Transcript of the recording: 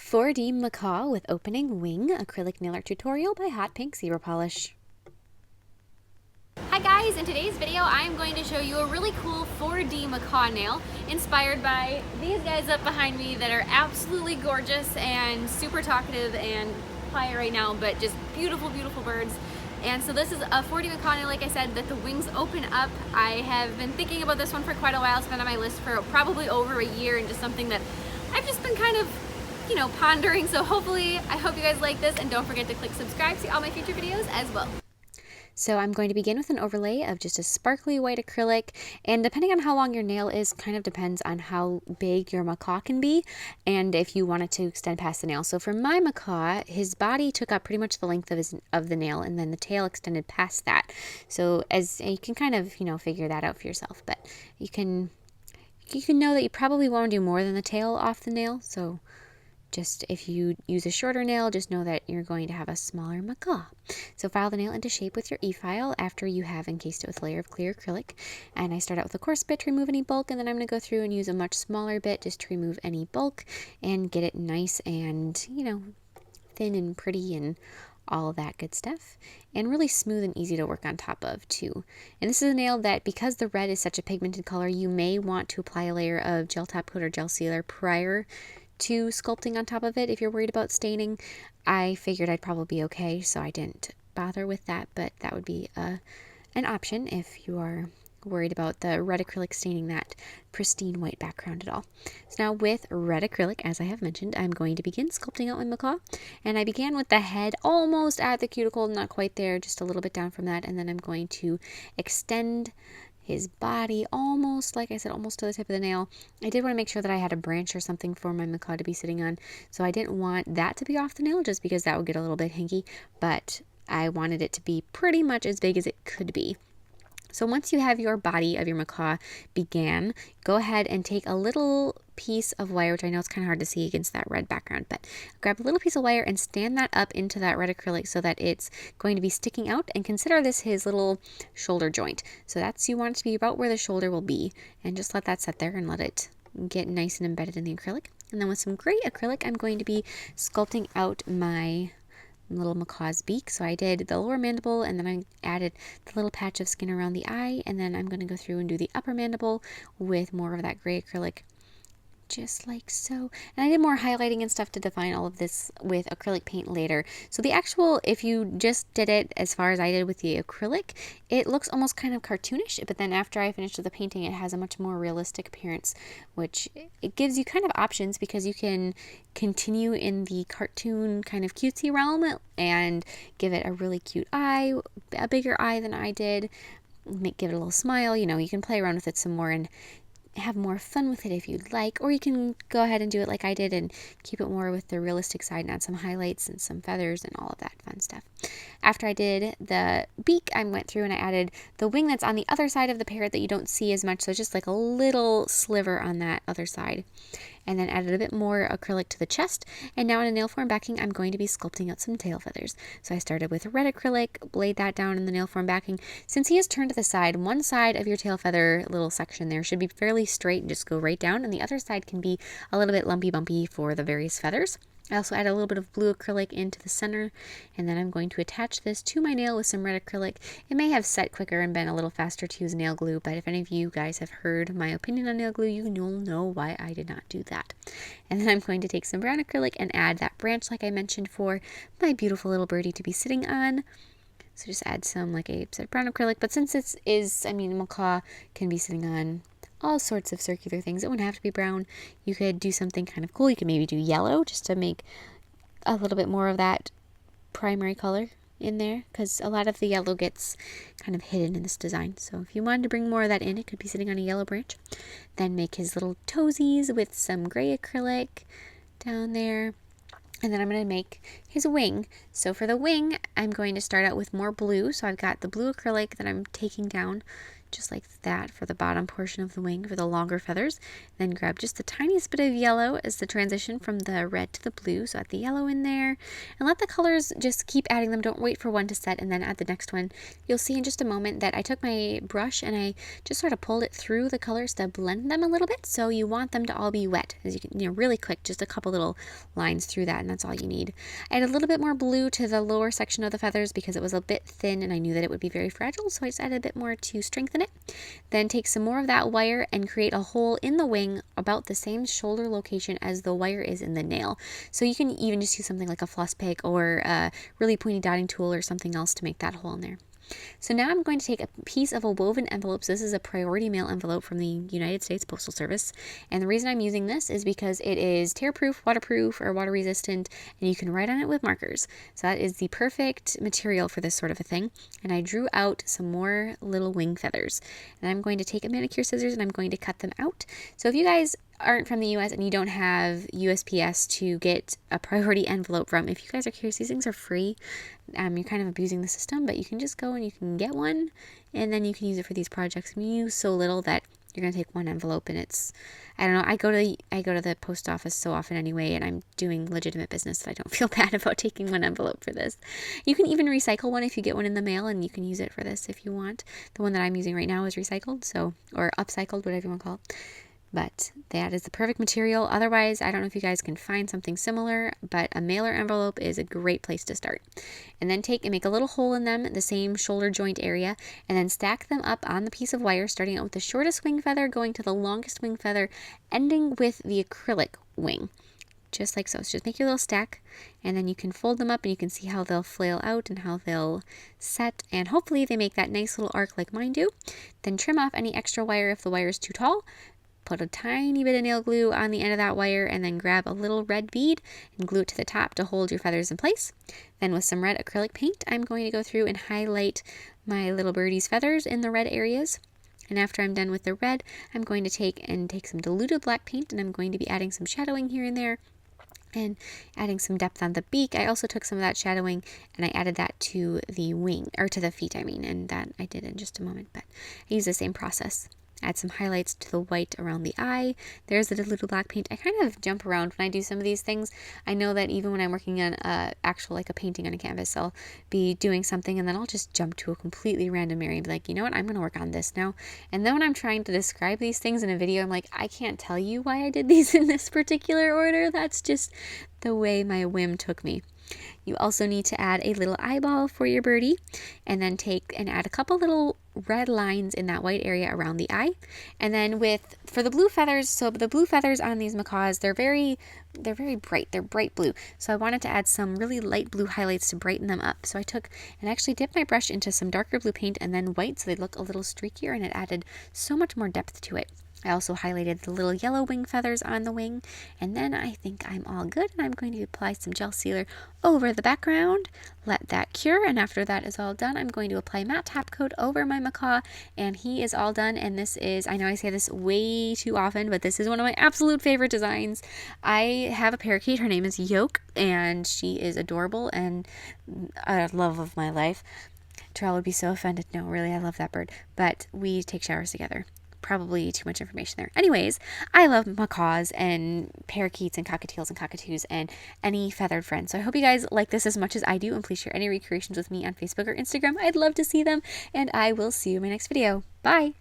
4D Macaw with opening wing acrylic nail art tutorial by Hotpinkzebrapolish. Hi guys, in today's video I'm going to show you a really cool 4D macaw nail inspired by these guys up behind me that are absolutely gorgeous and super talkative and quiet right now, but just beautiful, beautiful birds. And so this is a 4D macaw nail, like I said, that the wings open up. I have been thinking about this one for quite a while. It's been on my list for probably over a year and just something that I've just been kind of pondering. So hopefully, I hope you guys like this, and don't forget to click subscribe to see all my future videos as well. So I'm going to begin with an overlay of just a sparkly white acrylic, and depending on how long your nail is, kind of depends on how big your macaw can be and if you want it to extend past the nail. So for my macaw, his body took up pretty much the length of the nail, and then the tail extended past that. So as you can kind of, figure that out for yourself, but you can know that you probably won't do more than the tail off the nail. So just if you use a shorter nail, just know that you're going to have a smaller macaw. So file the nail into shape with your E-file after you have encased it with a layer of clear acrylic. And I start out with a coarse bit to remove any bulk, and then I'm going to go through and use a much smaller bit just to remove any bulk and get it nice and, thin and pretty and all that good stuff, and really smooth and easy to work on top of too. And this is a nail that, because the red is such a pigmented color, you may want to apply a layer of gel top coat or gel sealer prior to sculpting on top of it if you're worried about staining. I figured I'd probably be okay, so I didn't bother with that, but that would be an option if you are worried about the red acrylic staining that pristine white background at all. So now with red acrylic, as I have mentioned, I'm going to begin sculpting out my macaw, and I began with the head almost at the cuticle, not quite there, just a little bit down from that, and then I'm going to extend his body almost, like I said, almost to the tip of the nail. I did want to make sure that I had a branch or something for my macaw to be sitting on, so I didn't want that to be off the nail just because that would get a little bit hinky, but I wanted it to be pretty much as big as it could be. So once you have your body of your macaw began, go ahead and take a little piece of wire, which I know it's kind of hard to see against that red background, but grab a little piece of wire and stand that up into that red acrylic so that it's going to be sticking out, and consider this his little shoulder joint. So you want it to be about where the shoulder will be, and just let that sit there and let it get nice and embedded in the acrylic. And then with some gray acrylic, I'm going to be sculpting out my little macaw's beak. So I did the lower mandible, and then I added the little patch of skin around the eye, and then I'm going to go through and do the upper mandible with more of that gray acrylic, just like so. And I did more highlighting and stuff to define all of this with acrylic paint later. So the actual, if you just did it as far as I did with the acrylic, it looks almost kind of cartoonish, but then after I finished with the painting, it has a much more realistic appearance, which it gives you kind of options, because you can continue in the cartoon kind of cutesy realm and give it a really cute eye, a bigger eye than I did, give it a little smile. You can play around with it some more and have more fun with it if you'd like, or you can go ahead and do it like I did and keep it more with the realistic side and add some highlights and some feathers and all of that fun stuff. After I did the beak, I went through and I added the wing that's on the other side of the parrot that you don't see as much, so just like a little sliver on that other side, and then added a bit more acrylic to the chest. And now in a nail form backing, I'm going to be sculpting out some tail feathers. So I started with red acrylic, laid that down in the nail form backing. Since he is turned to the side, one side of your tail feather little section there should be fairly straight and just go right down, and the other side can be a little bit lumpy bumpy for the various feathers. I also add a little bit of blue acrylic into the center, and then I'm going to attach this to my nail with some red acrylic. It may have set quicker and been a little faster to use nail glue, but if any of you guys have heard my opinion on nail glue, you'll know why I did not do that. And then I'm going to take some brown acrylic and add that branch like I mentioned for my beautiful little birdie to be sitting on. So just add some, like I said, brown acrylic, but since this is, macaw can be sitting on all sorts of circular things. It wouldn't have to be brown. You could do something kind of cool. You could maybe do yellow just to make a little bit more of that primary color in there, because a lot of the yellow gets kind of hidden in this design. So if you wanted to bring more of that in, it could be sitting on a yellow branch. Then make his little toesies with some gray acrylic down there. And then I'm going to make his wing. So for the wing, I'm going to start out with more blue. So I've got the blue acrylic that I'm taking down just like that for the bottom portion of the wing for the longer feathers. Then grab just the tiniest bit of yellow as the transition from the red to the blue. So add the yellow in there and let the colors, just keep adding them. Don't wait for one to set and then add the next one. You'll see in just a moment that I took my brush and I just sort of pulled it through the colors to blend them a little bit. So you want them to all be wet, as you can, really quick, just a couple little lines through that, and that's all you need. I added a little bit more blue to the lower section of the feathers because it was a bit thin and I knew that it would be very fragile, so I just added a bit more to strengthen it. Then take some more of that wire and create a hole in the wing about the same shoulder location as the wire is in the nail. So you can even just use something like a floss pick or a really pointy dotting tool or something else to make that hole in there. So now I'm going to take a piece of a woven envelope. So this is a priority mail envelope from the United States Postal Service. And the reason I'm using this is because it is tear-proof, waterproof, or water resistant, and you can write on it with markers. So that is the perfect material for this sort of a thing. And I drew out some more little wing feathers. And I'm going to take a manicure scissors and I'm going to cut them out. So if you guys aren't from the US and you don't have USPS to get a priority envelope from, if you guys are curious, these things are free. You're kind of abusing the system, but you can just go and you can get one and then you can use it for these projects. I mean, you use so little that you're going to take one envelope and it's, I don't know, I go to the post office so often anyway, and I'm doing legitimate business that I don't feel bad about taking one envelope for this. You can even recycle one if you get one in the mail, and you can use it for this if you want. The one that I'm using right now is recycled, so, or upcycled, whatever you want to call it. But that is the perfect material. Otherwise, I don't know if you guys can find something similar, but a mailer envelope is a great place to start. And then take and make a little hole in them, the same shoulder joint area, and then stack them up on the piece of wire, starting out with the shortest wing feather, going to the longest wing feather, ending with the acrylic wing. Just like so. So just make your little stack, and then you can fold them up and you can see how they'll flail out and how they'll set, and hopefully they make that nice little arc like mine do. Then trim off any extra wire if the wire is too tall. Put a tiny bit of nail glue on the end of that wire and then grab a little red bead and glue it to the top to hold your feathers in place. Then with some red acrylic paint, I'm going to go through and highlight my little birdie's feathers in the red areas. And after I'm done with the red, I'm going to take some diluted black paint, and I'm going to be adding some shadowing here and there and adding some depth on the beak. I also took some of that shadowing and I added that to the wing, or to the feet, I mean, and that I did in just a moment, but I use the same process. Add some highlights to the white around the eye. There's the diluted black paint. I kind of jump around when I do some of these things. I know that even when I'm working on like a painting on a canvas, I'll be doing something and then I'll just jump to a completely random area and be like, you know what, I'm going to work on this now. And then when I'm trying to describe these things in a video, I'm like, I can't tell you why I did these in this particular order. That's just the way my whim took me. You also need to add a little eyeball for your birdie, and then take and add a couple little red lines in that white area around the eye. And then for the blue feathers, so the blue feathers on these macaws, they're very bright. They're bright blue. So I wanted to add some really light blue highlights to brighten them up. So I took and actually dipped my brush into some darker blue paint and then white, so they look a little streakier, and it added so much more depth to it. I also highlighted the little yellow wing feathers on the wing, and then I think I'm all good, and I'm going to apply some gel sealer over the background, let that cure, and after that is all done, I'm going to apply matte top coat over my macaw, and he is all done. And this is, I know I say this way too often, but this is one of my absolute favorite designs. I have a parakeet, her name is Yoke, and she is adorable and a love of my life. Terrell would be so offended. No, really, I love that bird, but we take showers together. Probably too much information there. Anyways, I love macaws and parakeets and cockatiels and cockatoos and any feathered friend. So I hope you guys like this as much as I do, and please share any recreations with me on Facebook or Instagram. I'd love to see them, and I will see you in my next video. Bye!